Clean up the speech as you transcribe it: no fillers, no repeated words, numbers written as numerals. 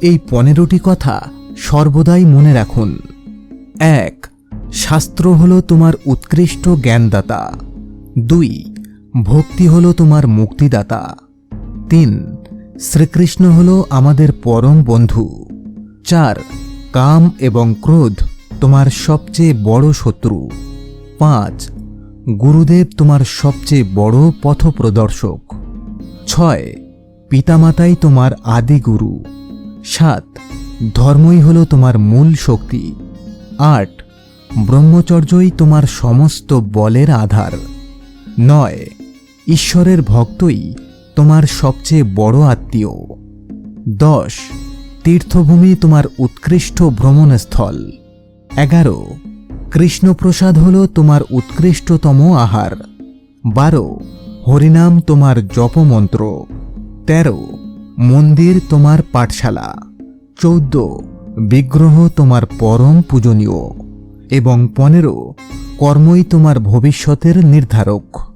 এই 15টি কথা সর্বদাই মনে রাখুন। 1. শাস্ত্র হল তোমার উৎকৃষ্ট জ্ঞানদাতা। 2. ভক্তি হল তোমার মুক্তিদাতা। 3. শ্রীকৃষ্ণ হল আমাদের পরম বন্ধু। 4. কাম এবং ক্রোধ তোমার সবচেয়ে বড় শত্রু। 5. গুরুদেব তোমার সবচেয়ে বড় পথপ্রদর্শক। 6. পিতামাতাই তোমার আদি গুরু। 7. ধর্মই হল তোমার মূল শক্তি। 8. ব্রহ্মচর্যই তোমার সমস্ত বলের আধার। 9. ঈশ্বরের ভক্তই তোমার সবচেয়ে বড় আত্মীয়। 10. তীর্থভূমি তোমার উৎকৃষ্ট ভ্রমণস্থল। 11. কৃষ্ণপ্রসাদ হল তোমার উৎকৃষ্টতম আহার। 12. হরিনাম তোমার জপমন্ত্র। 13. মন্দির তোমার পাঠশালা। 14. বিগ্রহ তোমার পরম পূজনীয়। এবং 15. কর্মই তোমার ভবিষ্যতের নির্ধারক।